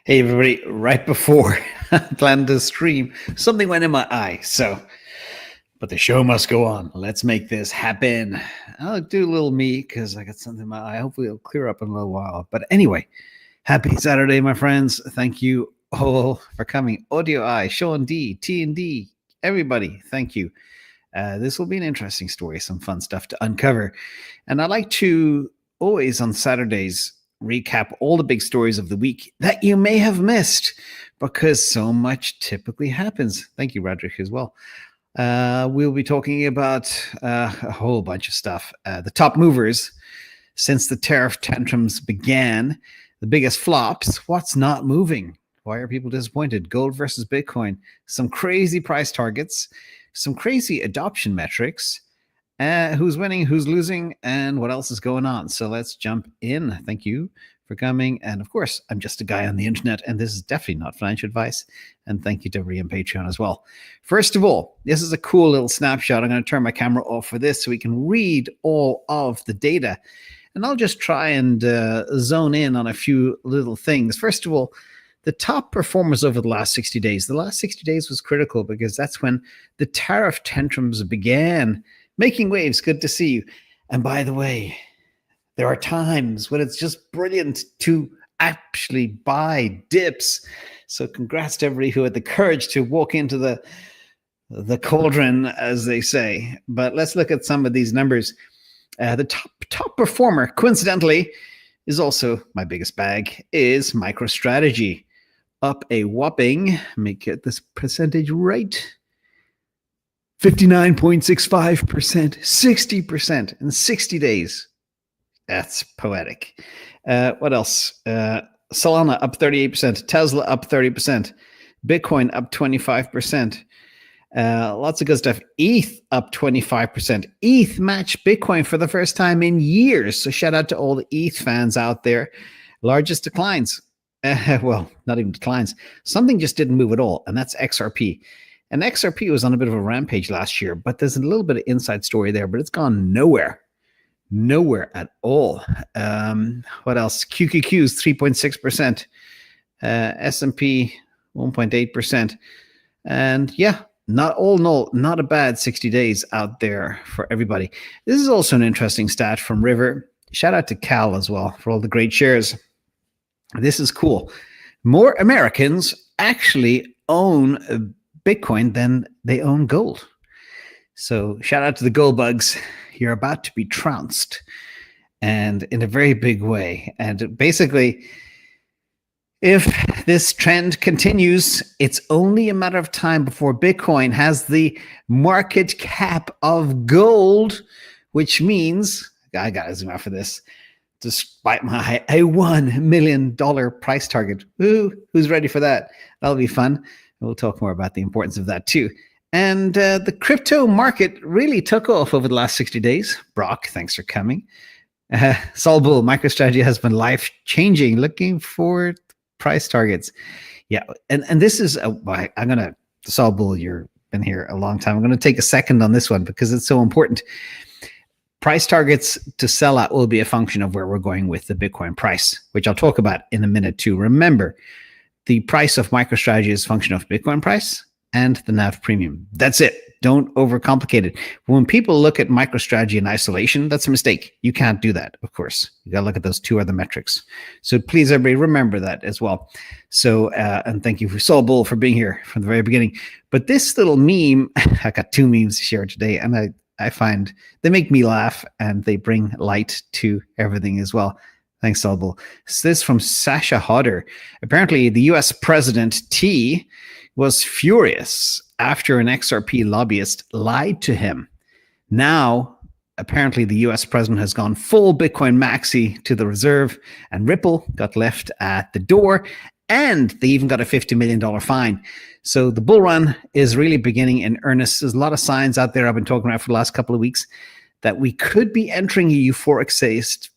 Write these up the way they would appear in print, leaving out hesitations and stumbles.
Hey everybody, right before I planned to stream, something went in my eye. But the show must go on. Let's make this happen. I'll do a little me because I got something in my eye. Hopefully it'll clear up in a little while. But anyway, happy Saturday, my friends. Thank you all for coming. Audio Eye, Sean D, T&D, everybody, thank you. This will be an interesting story, some fun stuff to uncover. And I like to always on Saturdays recap all the big stories of the week that you may have missed because so much typically happens. Thank you, Roderick, as well. We'll be talking about a whole bunch of stuff. The top movers since the tariff tantrums began, the biggest flops, what's not moving? Why are people disappointed? Gold versus Bitcoin, some crazy price targets, some crazy adoption metrics, who's winning, who's losing, and what else is going on. So let's jump in. Thank you for coming. And of course, I'm just a guy on the internet, and this is definitely not financial advice. And thank you to everybody on Patreon as well. First of all, this is a cool little snapshot. I'm going to turn my camera off for this so we can read all of the data. And I'll just try and zone in on a few little things. First of all, the top performers over the last 60 days. The last 60 days was critical because that's when the tariff tantrums began. Making waves, good to see you. And by the way, there are times when it's just brilliant to actually buy dips. So congrats to everybody who had the courage to walk into the cauldron, as they say. But let's look at some of these numbers. The top performer, coincidentally, is also my biggest bag, is MicroStrategy. Up a whopping, let me get this percentage right, 59.65%, 60% in 60 days. That's poetic. What else? Solana up 38%, Tesla up 30%, Bitcoin up 25%. Lots of good stuff. ETH up 25%. ETH matched Bitcoin for the first time in years. So shout out to all the ETH fans out there. Largest declines. Well, not even declines. Something just didn't move at all, and that's XRP. And XRP was on a bit of a rampage last year, but there's a little bit of inside story there, but it's gone nowhere. Nowhere at all. What else? QQQ's 3.6%. S&P 1.8%. And yeah, not a bad 60 days out there for everybody. This is also an interesting stat from River. Shout out to Cal as well for all the great shares. This is cool. More Americans actually own Bitcoin than they own gold. So shout out to the gold bugs. You're about to be trounced, and in a very big way. And basically, if this trend continues, it's only a matter of time before Bitcoin has the market cap of gold, which means, I got to zoom out for this, despite my a $1 million price target. Who's ready for that? That'll be fun. We'll talk more about the importance of that too. And the crypto market really took off over the last 60 days. Brock, thanks for coming. Sol Bull, MicroStrategy has been life-changing. Looking for price targets. Yeah, and this is, Sol Bull, you've been here a long time. I'm going to take a second on this one because it's so important. Price targets to sell at will be a function of where we're going with the Bitcoin price, which I'll talk about in a minute too. Remember, the price of MicroStrategy is a function of Bitcoin price and the NAV premium. That's it. Don't overcomplicate it. When people look at MicroStrategy in isolation, that's a mistake. You can't do that, of course. You got to look at those two other metrics. So please, everybody, remember that as well. So, and thank you for Sol Bull for being here from the very beginning. But this little meme, I got two memes to share today, and I find they make me laugh and they bring light to everything as well. Thanks, Sol Bull. So this is from Sasha Hodder. Apparently, the US President T was furious after an XRP lobbyist lied to him. Now, apparently, the US president has gone full Bitcoin maxi to the reserve, and Ripple got left at the door, and they even got a $50 million fine. So the bull run is really beginning in earnest. There's a lot of signs out there I've been talking about for the last couple of weeks that we could be entering a euphoric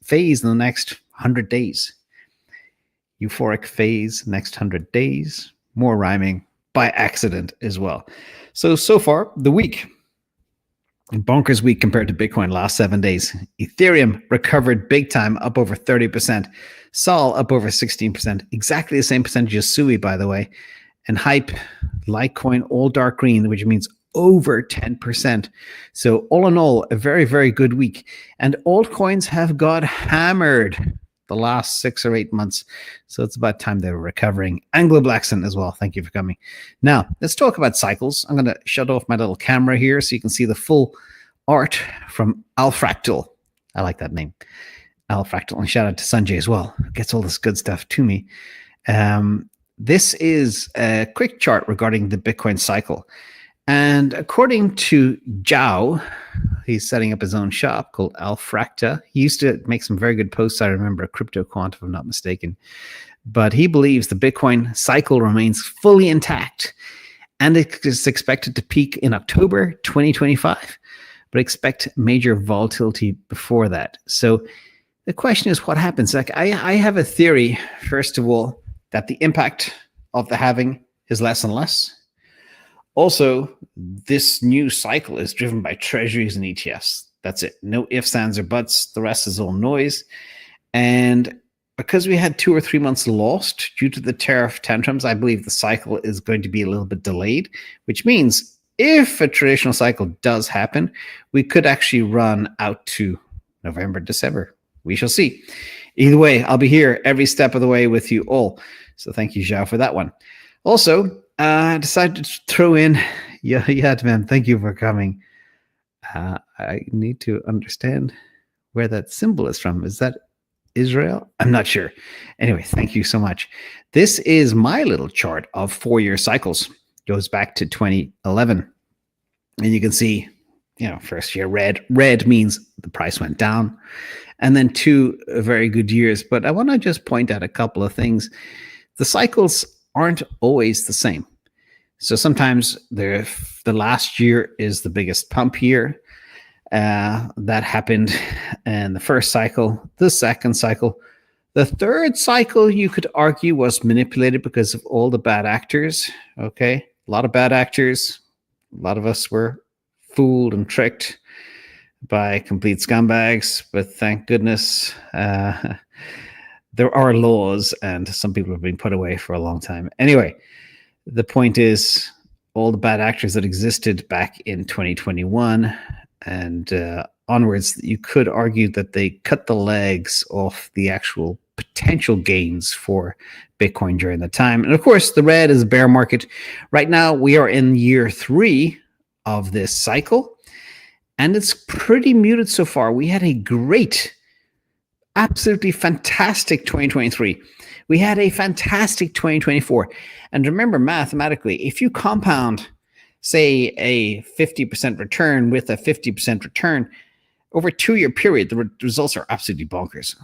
phase in the next 100 days. Euphoric phase, next 100 days. More rhyming by accident as well. So far, the week. Bonkers week compared to Bitcoin last 7 days. Ethereum recovered big time, up over 30%. Sol up over 16%. Exactly the same percentage as Sui, by the way. And Hype, Litecoin, all dark green, which means over 10%. So all in all, a very, very good week. And altcoins have got hammered the last 6 or 8 months. So it's about time they were recovering. Anglo Blackstone as well. Thank you for coming. Now, let's talk about cycles. I'm going to shut off my little camera here so you can see the full art from Alfractal. I like that name. Alfractal. And shout out to Sanjay as well. Gets all this good stuff to me. This is a quick chart regarding the Bitcoin cycle. And according to Jour, he's setting up his own shop called Alfracta. He used to make some very good posts. I remember, Crypto Quant, if I'm not mistaken. But he believes the Bitcoin cycle remains fully intact. And it is expected to peak in October 2025. But expect major volatility before that. So the question is, what happens? Like I have a theory, first of all, that the impact of the halving is less and less. Also, this new cycle is driven by treasuries and ETFs. That's it. No ifs, ands, or buts. The rest is all noise. And because we had 2 or 3 months lost due to the tariff tantrums, I believe the cycle is going to be a little bit delayed, which means if a traditional cycle does happen, we could actually run out to November, December. We shall see. Either way, I'll be here every step of the way with you all. So thank you, Jour, for that one. Also, I decided to throw in, man, thank you for coming. I need to understand where that symbol is from. Is that Israel? I'm not sure. Anyway, thank you so much. This is my little chart of 4-year cycles. Goes back to 2011. And you can see, first year red. Red means the price went down. And then 2 very good years. But I want to just point out a couple of things. The cycles aren't always the same. So sometimes the last year is the biggest pump year. That happened in the first cycle, the second cycle. The third cycle, you could argue, was manipulated because of all the bad actors. Okay, a lot of bad actors. A lot of us were fooled and tricked by complete scumbags. But thank goodness there are laws, and some people have been put away for a long time. Anyway, the point is, all the bad actors that existed back in 2021 and onwards, you could argue that they cut the legs off the actual potential gains for Bitcoin during the time. And of course, the red is a bear market. Right now, we are in year 3 of this cycle, and it's pretty muted so far. We had a great, absolutely fantastic 2023. We had a fantastic 2024. And remember, mathematically, if you compound, say, a 50% return with a 50% return over a 2-year period, the results are absolutely bonkers.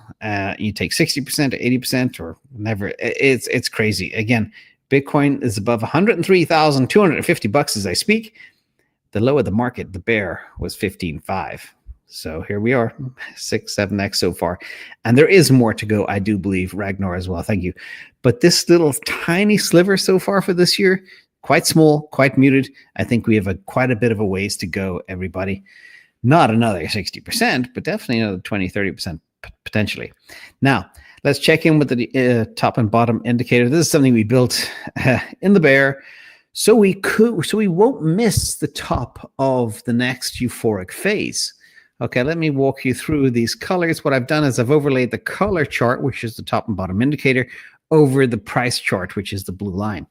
You take 60% to 80% or whatever. It's crazy. Again, Bitcoin is above $103,250 as I speak. The low of the market, the bear, was 15.5. So here we are, 6-7x so far. And there is more to go, I do believe. Ragnar as well, thank you. But this little tiny sliver so far for this year, quite small, quite muted. I think we have quite a bit of a ways to go, everybody. Not another 60%, but definitely another 20, 30% potentially. Now, let's check in with the top and bottom indicator. This is something we built in the bear. So we won't miss the top of the next euphoric phase. Okay, let me walk you through these colors. What I've done is I've overlaid the color chart, which is the top and bottom indicator, over the price chart, which is the blue line.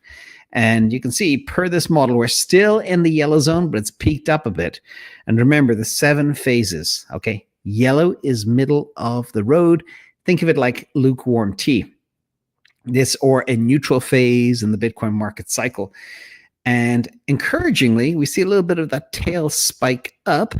And you can see per this model, we're still in the yellow zone, but it's peaked up a bit. And remember the 7 phases, okay? Yellow is middle of the road. Think of it like lukewarm tea. This or a neutral phase in the Bitcoin market cycle. And encouragingly, we see a little bit of that tail spike up.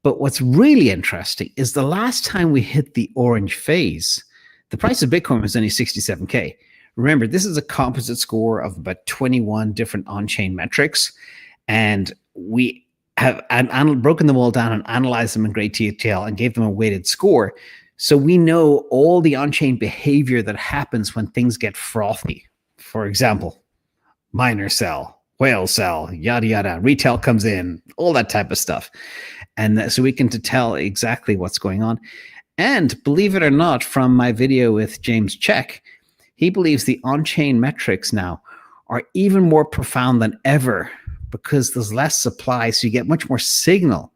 But what's really interesting is the last time we hit the orange phase, the price of Bitcoin was only 67K. Remember, this is a composite score of about 21 different on-chain metrics. And we have broken them all down and analyzed them in great detail and gave them a weighted score. So we know all the on-chain behavior that happens when things get frothy. For example, miners sell. whale sell, yada, yada, retail comes in, all that type of stuff. And so we can tell exactly what's going on. And believe it or not, from my video with James Check, he believes the on-chain metrics now are even more profound than ever because there's less supply, so you get much more signal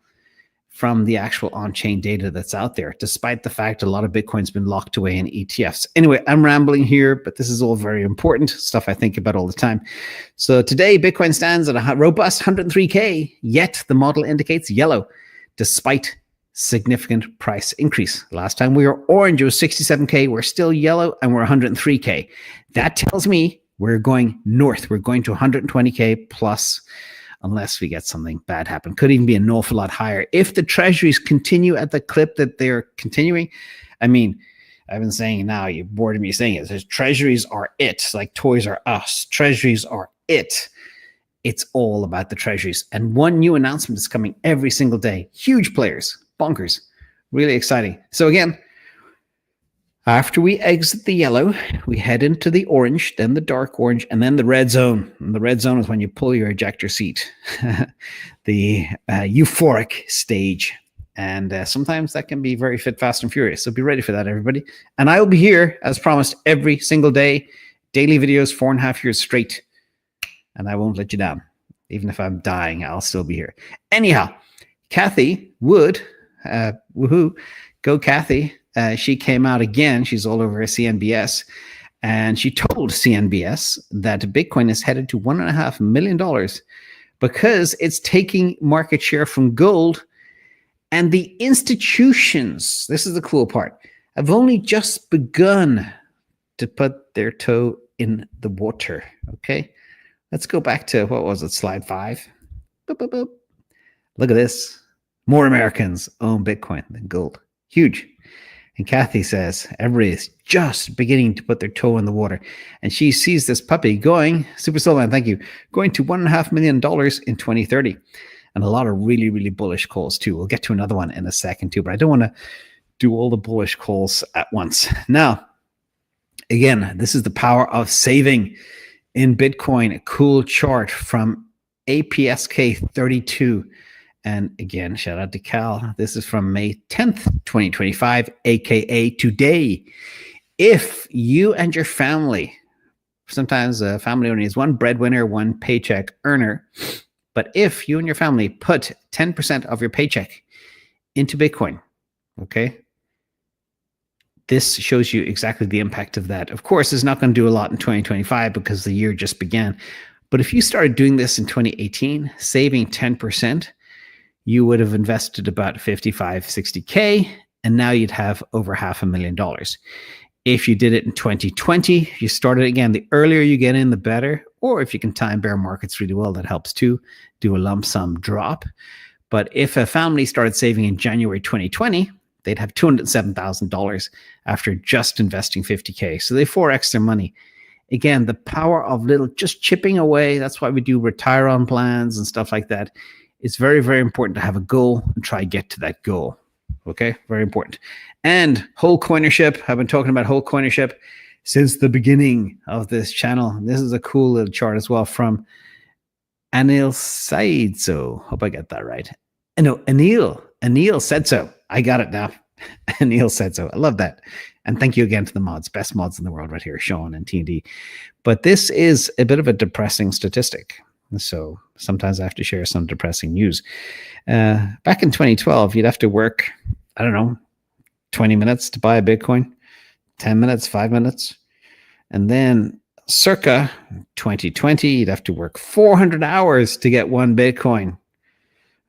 from the actual on-chain data that's out there, despite the fact a lot of Bitcoin's been locked away in ETFs. Anyway, I'm rambling here, but this is all very important stuff I think about all the time. So today, Bitcoin stands at a robust 103K, yet the model indicates yellow, despite significant price increase. Last time we were orange, it was 67K. We're still yellow, and we're 103K. That tells me we're going north. We're going to 120K plus, unless we get something bad happen. Could even be an awful lot higher. If the treasuries continue at the clip that they're continuing, I mean, I've been saying it now, you're bored of me saying it. Treasuries are it, like Toys R Us. Treasuries are it. It's all about the treasuries. And one new announcement is coming every single day. Huge players, bonkers, really exciting. So again, after we exit the yellow, we head into the orange, then the dark orange, and then the red zone. And the red zone is when you pull your ejector seat, the euphoric stage. And sometimes that can be very fit, fast, and furious. So be ready for that, everybody. And I will be here, as promised, every single day. Daily videos, 4.5 years straight. And I won't let you down. Even if I'm dying, I'll still be here. Anyhow, Cathie Wood, woohoo, go Cathie. She came out again. She's all over CNBS. And she told CNBS that Bitcoin is headed to $1.5 million because it's taking market share from gold. And the institutions, this is the cool part, have only just begun to put their toe in the water. Okay, let's go back to, what was it, slide 5. Boop, boop, boop. Look at this. More Americans own Bitcoin than gold. Huge. And Cathie says everybody is just beginning to put their toe in the water. And she sees this puppy going, Super Solana, thank you, going to $1.5 million in 2030. And a lot of really, really bullish calls too. We'll get to another one in a second too, but I don't want to do all the bullish calls at once. Now, again, this is the power of saving in Bitcoin. A cool chart from APSK 32. And again, shout out to Cal. This is from May 10th, 2025, aka today. If you and your family, sometimes a family only is one breadwinner, one paycheck earner, but if you and your family put 10% of your paycheck into Bitcoin, okay, this shows you exactly the impact of that. Of course, it's not going to do a lot in 2025 because the year just began. But if you started doing this in 2018, saving 10%, you would have invested about 55, 60K, and now you'd have over $500,000. If you did it in 2020, you started again, the earlier you get in, the better. Or if you can time bear markets really well, that helps too. Do a lump sum drop. But if a family started saving in January 2020, they'd have $207,000 after just investing 50K. So they 4x their money. Again, the power of little, just chipping away. That's why we do retire on plans and stuff like that. It's very, very important to have a goal and try to get to that goal. Okay, very important. And Wholecoinership. I've been talking about Wholecoinership since the beginning of this channel. This is a cool little chart as well from Anil said so. Hope I got that right. No, Anil said so. I got it now. Anil said so. I love that. And thank you again to the mods, best mods in the world right here, Sean and T&D. But this is a bit of a depressing statistic. So sometimes I have to share some depressing news. Back in 2012, you'd have to work, I don't know, 20 minutes to buy a Bitcoin, 10 minutes, 5 minutes. And then circa 2020, you'd have to work 400 hours to get one Bitcoin.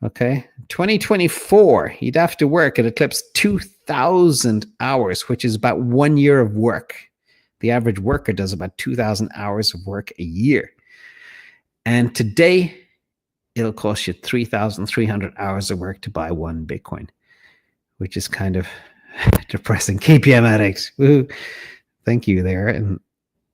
Okay. 2024, you'd have to work, it eclipsed 2,000 hours, which is about 1 year of work. The average worker does about 2,000 hours of work a year. And today, it'll cost you 3,300 hours of work to buy one Bitcoin, which is kind of depressing. KPM addicts. Woo. Thank you there in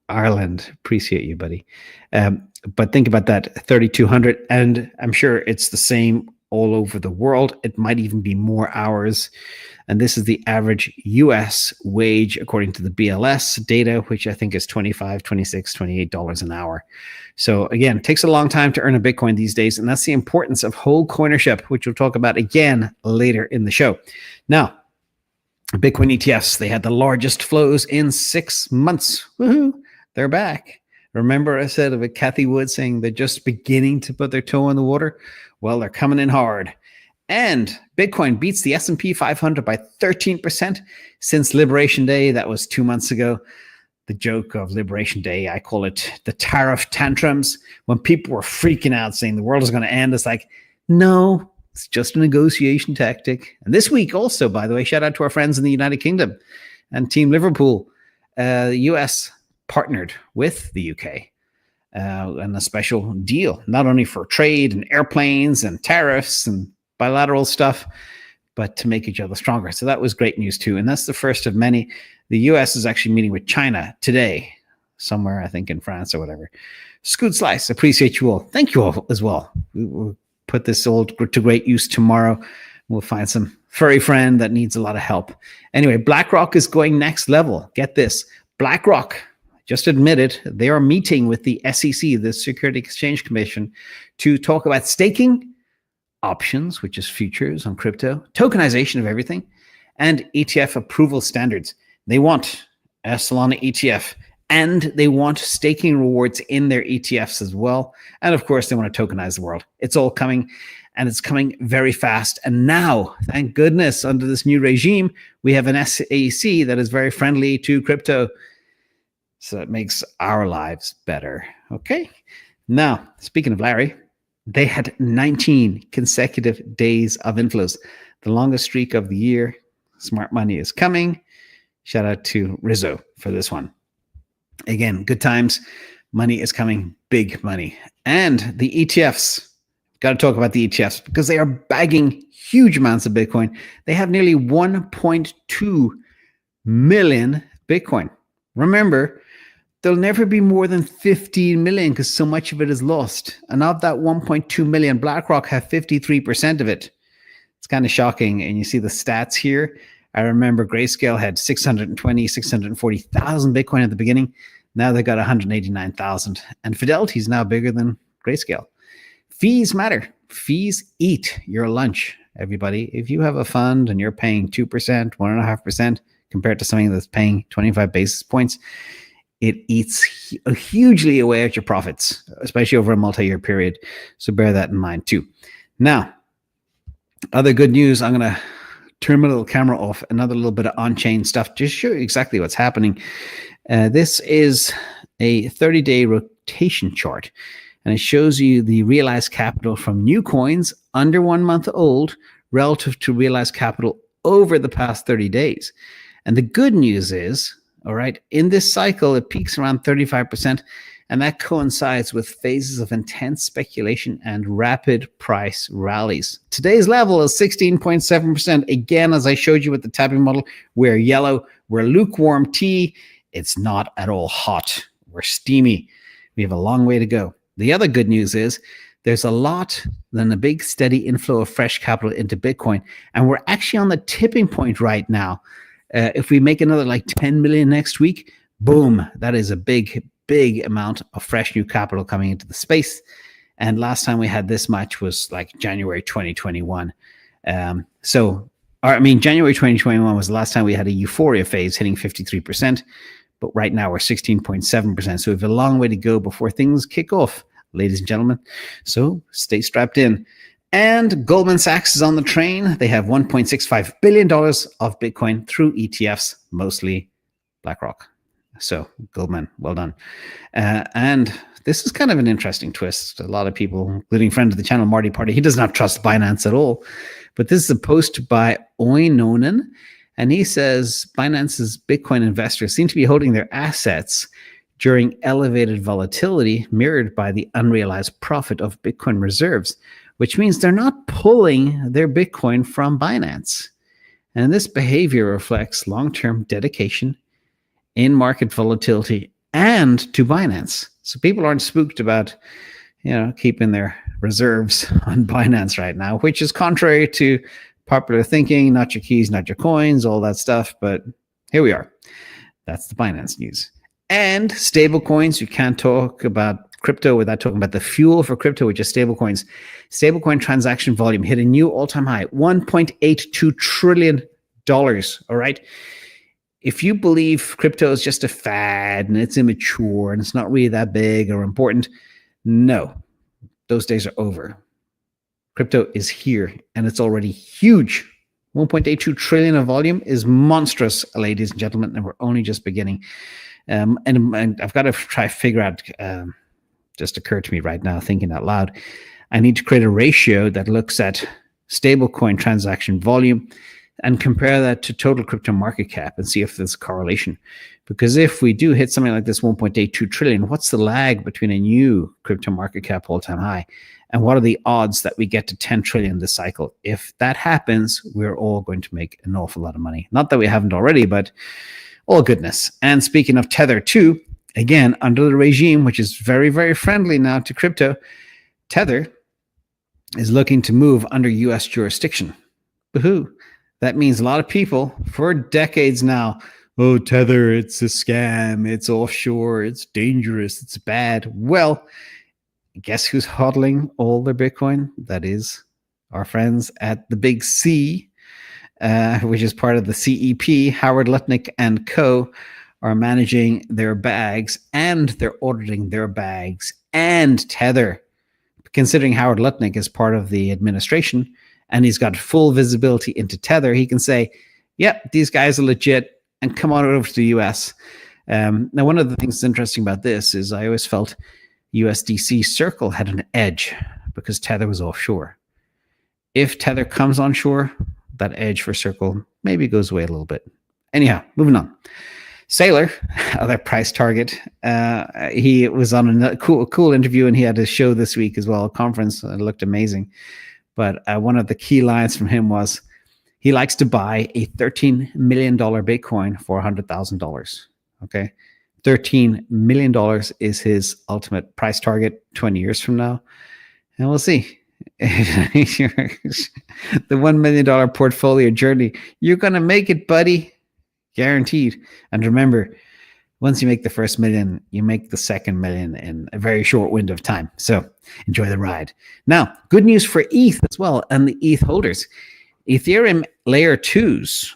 Ireland. Appreciate you, buddy. But think about that, 3,200. And I'm sure it's the same all over the world. It might even be more hours. And this is the average US wage according to the BLS data, which I think is $25, $26, $28 an hour. So again, it takes a long time to earn a Bitcoin these days. And that's the importance of Wholecoinership, which we'll talk about again later in the show. Now, Bitcoin ETFs, they had the largest flows in 6 months. Woohoo, they're back. Remember I said about Cathie Wood saying they're just beginning to put their toe in the water? Well, they're coming in hard. And Bitcoin beats the S&P 500 by 13% since Liberation Day. That was 2 months ago. The joke of Liberation Day, I call it the tariff tantrums. When people were freaking out saying the world is going to end, it's like, no, it's just a negotiation tactic. And this week also, by the way, shout out to our friends in the United Kingdom and Team Liverpool. The US partnered with the UK and a special deal, not only for trade and airplanes and tariffs and bilateral stuff, but to make each other stronger. So that was great news too. And that's the first of many. The US is actually meeting with China today, somewhere, I think in France or whatever. Scoot Slice, appreciate you all. Thank you all as well. We'll put this all to great use tomorrow. We'll find some furry friend that needs a lot of help. Anyway, Blackrock is going next level. Get this. Blackrock just admitted they are meeting with the SEC, the Security Exchange Commission, to talk about staking, options, which is futures on crypto, tokenization of everything, and ETF approval standards. They want a Solana ETF, and they want staking rewards in their ETFs as well. And of course, they want to tokenize the world. It's all coming, and it's coming very fast. And now, thank goodness, under this new regime, we have an SEC that is very friendly to crypto. So it makes our lives better. Okay. Now, speaking of Larry, they had 19 consecutive days of inflows, the longest streak of the year. Smart money is coming. Shout out to Rizzo for this one. Again, good times. Money is coming, big money. And the ETFs, got to talk about the ETFs because they are bagging huge amounts of Bitcoin. They have nearly 1.2 million Bitcoin. Remember, there'll never be more than 15 million because so much of it is lost. And of that 1.2 million, BlackRock have 53% of it. It's kind of shocking. And you see the stats here. I remember Grayscale had 640,000 Bitcoin at the beginning. Now they got 189,000. And Fidelity is now bigger than Grayscale. Fees matter. Fees eat your lunch, everybody. If you have a fund and you're paying 2%, 1.5% compared to something that's paying 25 basis points, it eats hugely away at your profits, especially over a multi-year period. So bear that in mind too. Now, other good news, I'm going to turn my little camera off, another little bit of on-chain stuff, just show you exactly what's happening. This is a 30-day rotation chart, and it shows you the realized capital from new coins under 1 month old relative to realized capital over the past 30 days. And the good news is, all right, in this cycle, it peaks around 35%, and that coincides with phases of intense speculation and rapid price rallies. Today's level is 16.7%. Again, as I showed you with the TABI model, we're yellow, we're lukewarm tea. It's not at all hot. We're steamy. We have a long way to go. The other good news is there's a lot, then a big steady inflow of fresh capital into Bitcoin, and we're actually on the tipping point right now. If we make another like 10 million next week, boom, that is a big, big amount of fresh new capital coming into the space. And last time we had this much was like January 2021. January 2021 was the last time we had a euphoria phase hitting 53%. But right now we're 16.7%. So we have a long way to go before things kick off, ladies and gentlemen. So stay strapped in. And Goldman Sachs is on the train. They have $1.65 billion of Bitcoin through ETFs, mostly BlackRock. So Goldman, well done. And this is kind of an interesting twist. A lot of people, including friend of the channel, Marty Party, he does not trust Binance at all. But this is a post by Oinonen. And he says Binance's Bitcoin investors seem to be holding their assets during elevated volatility mirrored by the unrealized profit of Bitcoin reserves, which means they're not pulling their Bitcoin from Binance. And this behavior reflects long-term dedication in market volatility and to Binance. So people aren't spooked about, keeping their reserves on Binance right now, which is contrary to popular thinking, not your keys, not your coins, all that stuff. But here we are. That's the Binance news. And stablecoins, you can't talk about crypto without talking about the fuel for crypto, which is stablecoins. Stablecoin transaction volume hit a new all-time high, $1.82 trillion. All right. If you believe crypto is just a fad and it's immature and it's not really that big or important, no, those days are over. Crypto is here and it's already huge. 1.82 trillion of volume is monstrous, ladies and gentlemen, and we're only just beginning. And I've got to try to figure out, just occurred to me right now, thinking out loud, I need to create a ratio that looks at stablecoin transaction volume and compare that to total crypto market cap and see if there's a correlation. Because if we do hit something like this 1.82 trillion, what's the lag between a new crypto market cap all-time high? And what are the odds that we get to 10 trillion this cycle? If that happens, we're all going to make an awful lot of money. Not that we haven't already, but all goodness. And speaking of Tether too, again, under the regime, which is very, very friendly now to crypto, Tether is looking to move under US jurisdiction. Woohoo. That means a lot of people for decades now, oh, Tether, it's a scam, it's offshore, it's dangerous, it's bad. Well, guess who's hodling all their Bitcoin? That is our friends at the Big C, which is part of the CEP. Howard Lutnick and co. are managing their bags and they're auditing their bags and Tether. Considering Howard Lutnick is part of the administration and he's got full visibility into Tether, he can say, yep, these guys are legit and come on over to the US. Now, one of the things that's interesting about this is I always felt USDC Circle had an edge because Tether was offshore. If Tether comes onshore, that edge for Circle maybe goes away a little bit. Anyhow, moving on. Saylor, other price target, he was on a cool interview and he had a show this week as well, a conference. It looked amazing. But one of the key lines from him was he likes to buy a $13 million Bitcoin for $100,000. Okay. $13 million is his ultimate price target 20 years from now. And we'll see. The $1 million portfolio journey, you're going to make it, buddy. Guaranteed. And remember, once you make the first million, you make the second million in a very short window of time. So enjoy the ride. Now, good news for ETH as well and the ETH holders. Ethereum layer 2s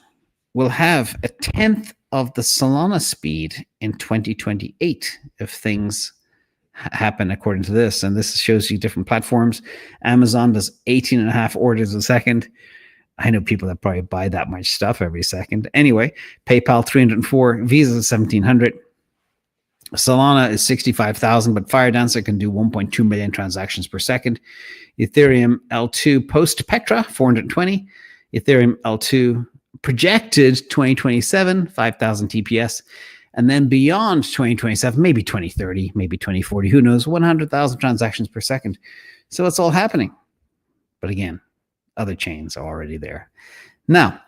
will have a 10th of the Solana speed in 2028 if things happen according to this. And this shows you different platforms. Amazon does 18.5 orders a second. I know people that probably buy that much stuff every second. Anyway, PayPal 304, Visa 1700. Solana is 65,000, but Firedancer can do 1.2 million transactions per second. Ethereum L2 post Petra 420. Ethereum L2 projected 2027, 5,000 TPS. And then beyond 2027, maybe 2030, maybe 2040, who knows, 100,000 transactions per second. So it's all happening. But again, other chains are already there. Now,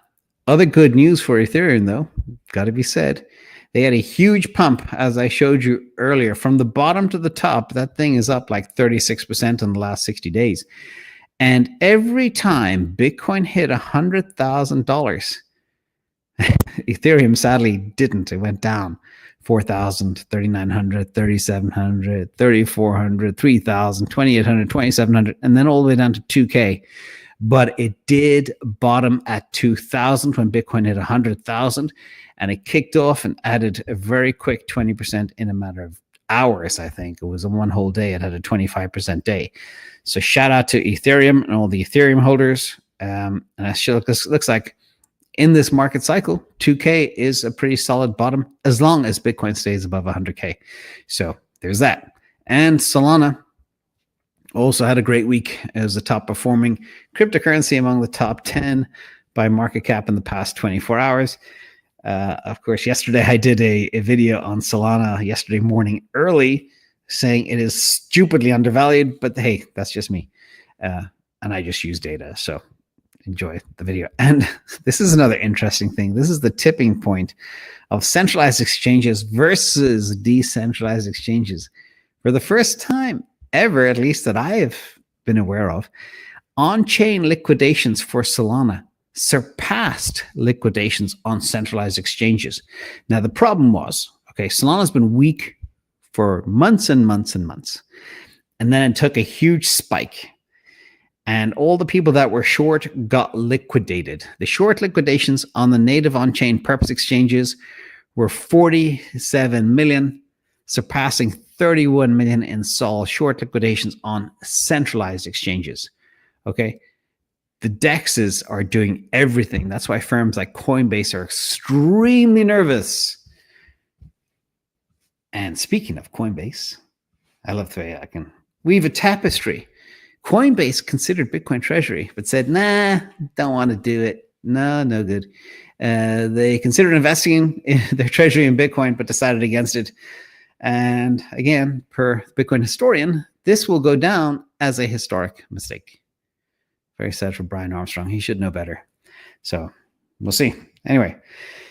other good news for Ethereum, though, got to be said. They had a huge pump, as I showed you earlier. From the bottom to the top, that thing is up like 36% in the last 60 days. And every time Bitcoin hit $100,000, Ethereum sadly didn't. It went down 4,000, 3,900, 3,700, 3,400, 3,000, 2,800, 2,700, and then all the way down to 2K. But it did bottom at 2,000 when Bitcoin hit 100,000, and it kicked off and added a very quick 20% in a matter of hours. I think it was in one whole day. It had a 25% day. So shout out to Ethereum and all the Ethereum holders. And it looks like in this market cycle, 2K is a pretty solid bottom as long as Bitcoin stays above 100K. So there's that. And Solana also had a great week as the top performing cryptocurrency among the top 10 by market cap in the past 24 hours. Of course, yesterday I did a video on Solana yesterday morning early saying it is stupidly undervalued, but hey, that's just me. And I just use data. So enjoy the video. And this is another interesting thing. This is the tipping point of centralized exchanges versus decentralized exchanges. For the first time ever, at least that I have been aware of. On-chain liquidations for Solana surpassed liquidations on centralized exchanges. Now, the problem was, Solana's been weak for months and months and months. And then it took a huge spike. And all the people that were short got liquidated. The short liquidations on the native on-chain purpose exchanges were 47 million, surpassing 31 million in Sol short liquidations on centralized exchanges. Okay. The DEXs are doing everything. That's why firms like Coinbase are extremely nervous. And speaking of Coinbase, I love the way I can weave a tapestry. Coinbase considered Bitcoin treasury, but said, nah, don't want to do it. No good. They considered investing in their treasury in Bitcoin, but decided against it. And again, per Bitcoin historian, this will go down as a historic mistake. Very sad for Brian Armstrong. He should know better. So we'll see. Anyway,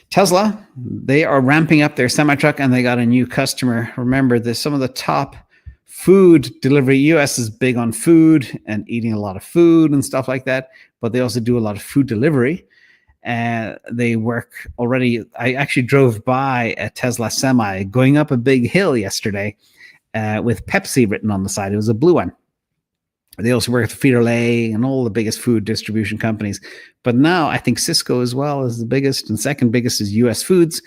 Tesla, they are ramping up their semi-truck and they got a new customer. Remember, there's some of the top food delivery. US is big on food and eating a lot of food and stuff like that, but they also do a lot of food delivery. They work already. I actually drove by a Tesla Semi going up a big hill yesterday with Pepsi written on the side. It was a blue one. They also work with Frito-Lay and all the biggest food distribution companies. But now I think Cisco as well is the biggest, and second biggest is US Foods.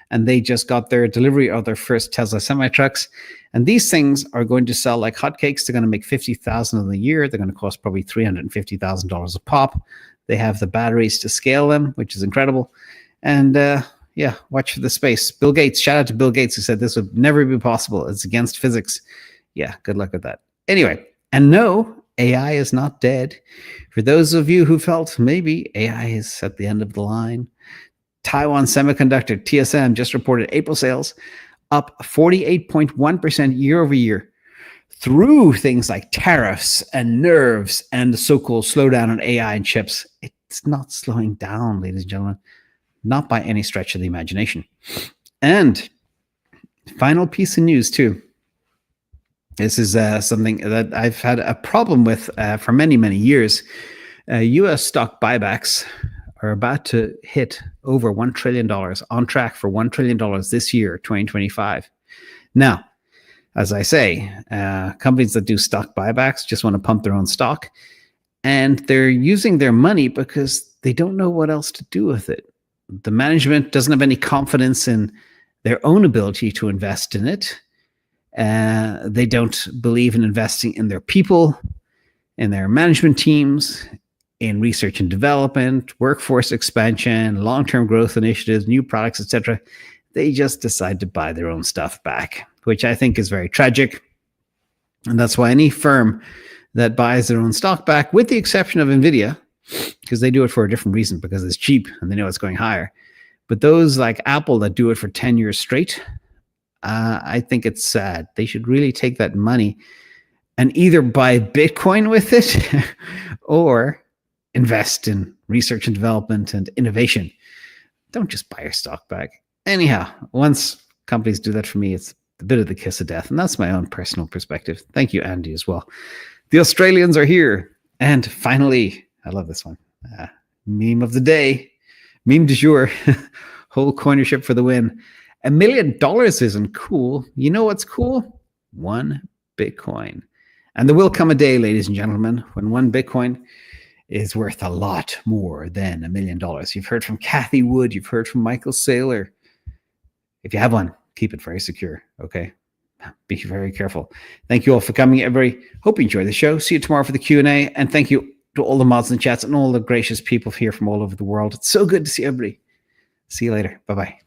And they just got their delivery of their first Tesla semi-trucks. And these things are going to sell like hotcakes. They're going to make 50,000 of them a year. They're going to cost probably $350,000 a pop. They have the batteries to scale them, which is incredible. And watch for the space. Bill Gates, shout out to Bill Gates, who said this would never be possible. It's against physics. Yeah, good luck with that. Anyway, and no, AI is not dead. For those of you who felt maybe AI is at the end of the line, Taiwan Semiconductor, TSM, just reported April sales up 48.1% year over year through things like tariffs and nerves and the so-called slowdown in AI and chips. It's not slowing down, ladies and gentlemen, not by any stretch of the imagination. And final piece of news too. This is something that I've had a problem with for many, many years. U.S. stock buybacks are about to hit over $1 trillion, on track for $1 trillion this year, 2025. Now, as I say, companies that do stock buybacks just want to pump their own stock, and they're using their money because they don't know what else to do with it. The management doesn't have any confidence in their own ability to invest in it. They don't believe in investing in their people, in their management teams, in research and development, workforce expansion, long-term growth initiatives, new products, etc. They just decide to buy their own stuff back, which I think is very tragic. And that's why any firm that buys their own stock back, with the exception of NVIDIA, because they do it for a different reason, because it's cheap and they know it's going higher. But those like Apple that do it for 10 years straight, I think it's sad. They should really take that money and either buy Bitcoin with it or invest in research and development and innovation. Don't just buy your stock back. Anyhow, once companies do that for me, it's a bit of the kiss of death. And that's my own personal perspective. Thank you, Andy, as well. The Australians are here. And finally, I love this one. Meme of the day. Meme du jour. Wholecoinership for the win. $1 million isn't cool. You know what's cool? 1 Bitcoin. And there will come a day, ladies and gentlemen, when 1 Bitcoin is worth a lot more than $1 million. You've heard from Cathie Wood. You've heard from Michael Saylor. If you have one, keep it very secure, okay? Be very careful. Thank you all for coming, everybody. Hope you enjoy the show. See you tomorrow for the Q&A. And thank you to all the mods and chats and all the gracious people here from all over the world. It's so good to see everybody. See you later. Bye-bye.